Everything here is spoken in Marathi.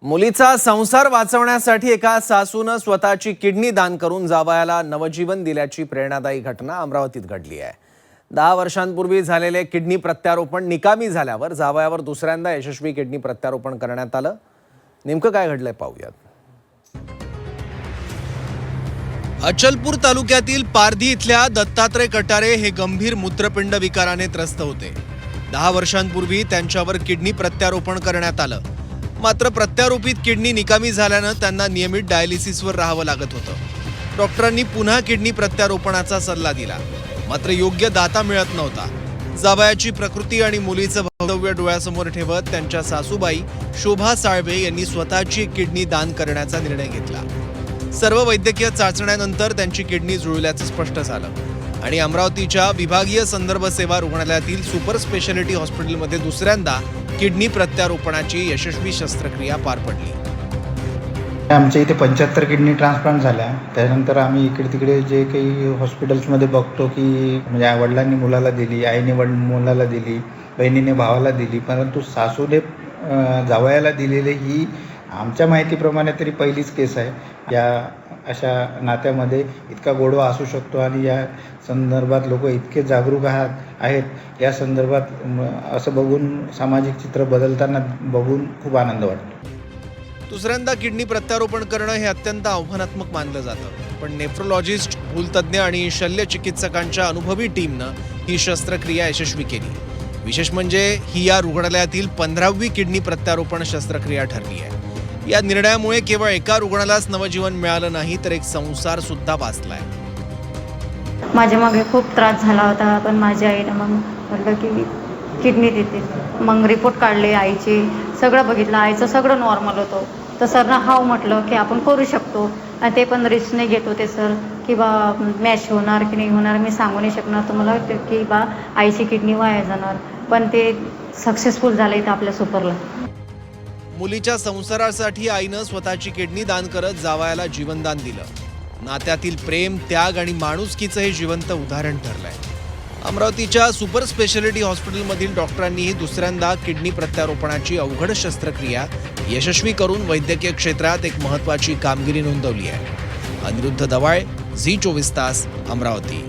मुलीचा संसार वाचवण्यासाठी एका सासूनं स्वतःची किडनी दान करून जावयाला नवजीवन दिल्याची प्रेरणादायी घटना अमरावतीत घडली आहे। 10 वर्षांपूर्वी झालेले किडनी प्रत्यारोपण निकामी झाल्यावर जावयावर दुसऱ्यांदा यशस्वी किडनी प्रत्यारोपण करण्यात आलं। नेमकं काय घडलंय पाहूयात। अचलपूर तालुक्यातील पारधी इथल्या दत्तात्रय कटारे हे गंभीर मूत्रपिंड विकाराने त्रस्त होते। 10 वर्षांपूर्वी त्यांच्यावर किडनी प्रत्यारोपण करण्यात आलं। मात्र प्रत्यारोपित किडनी निकामी झाल्यानं त्यांना नियमित डायलिसिसवर राहावं लागत होतं। डॉक्टरांनी पुन्हा किडनी प्रत्यारोपणाचा सल्ला दिला, मात्र योग्य दाता मिळत नव्हता। जावयाची प्रकृती आणि मुलीचं भवितव्य डोळ्यासमोर ठेवत त्यांच्या सासूबाई शोभा साळवे यांनी स्वतःची किडनी दान करण्याचा निर्णय घेतला। सर्व वैद्यकीय चाचण्यांनंतर त्यांची किडनी जुळल्याचं स्पष्ट झालं आणि अमरावतीच्या विभागीय संदर्भ सेवा रुग्णालयातील सुपर स्पेशालिटी हॉस्पिटलमध्ये दुसऱ्यांदा किडनी प्रत्यारोपणाची यशस्वी शस्त्रक्रिया पार पडली। आमच्या इथे 75 किडनी ट्रान्सप्लांट झाल्या। त्यानंतर आम्ही इकडे तिकडे जे काही हॉस्पिटल्समध्ये बघतो की म्हणजे वडिलांनी मुलाला दिली, आईने मुलाला दिली, बहिणीने भावाला दिली, परंतु सासूने जावयाला दिलेली ही आमच्या माहितीप्रमाणे तरी पहिलीच केस आहे। या अशा नात्यामध्ये इतका गोडवा असू शकतो आणि या संदर्भात लोक इतके जागरूक आहेत या संदर्भात असं बघून सामाजिक चित्र बदलताना बघून खूप आनंद वाटतो। दुसऱ्यांदा किडनी प्रत्यारोपण करणं हे अत्यंत आव्हानात्मक मानलं जातं, पण नेफ्रोलॉजिस्ट, भूलतज्ञ आणि शल्यचिकित्सकांच्या अनुभवी टीमनं ही शस्त्रक्रिया यशस्वी केली। विशेष म्हणजे ही या रुग्णालयातील 15वी किडनी प्रत्यारोपण शस्त्रक्रिया ठरली आहे। या निर्णयामुळे केवळ एका रुग्णालाच नवजीवन मिळालं नाही, तर एक संसार सुद्धा वाचलाय। माझ्या मागे खूप त्रास झाला होता, पण माझ्या आईनं मग म्हटलं की किडनी देते। मग रिपोर्ट काढले आईचे, सगळं बघितलं, आईचं सगळं नॉर्मल होतं। तर सरना हाव म्हटलं की आपण करू शकतो, आणि ते पण रिस्क नाही घेत होते सर की बा मॅच होणार की नाही होणार मी सांगू नाही शकणार तुम्हाला की बा आईची किडनी वाया जाणार, पण ते सक्सेसफुल झालं इथं आपल्या सुपरला। मुलीच्या संसारासाठी आईनं स्वतःची किडनी दान करत जावयाला जीवनदान दिलं। नात्यातील प्रेम, त्याग आणि माणुसकीचं हे जिवंत उदाहरण ठरलंय। अमरावतीच्या सुपर स्पेशालिटी हॉस्पिटलमधील डॉक्टरांनीही दुसऱ्यांदा किडनी प्रत्यारोपणाची अवघड शस्त्रक्रिया यशस्वी करून वैद्यकीय क्षेत्रात एक महत्त्वाची कामगिरी नोंदवली आहे। अनिरुद्ध दवाळे, झी 24 तास, अमरावती।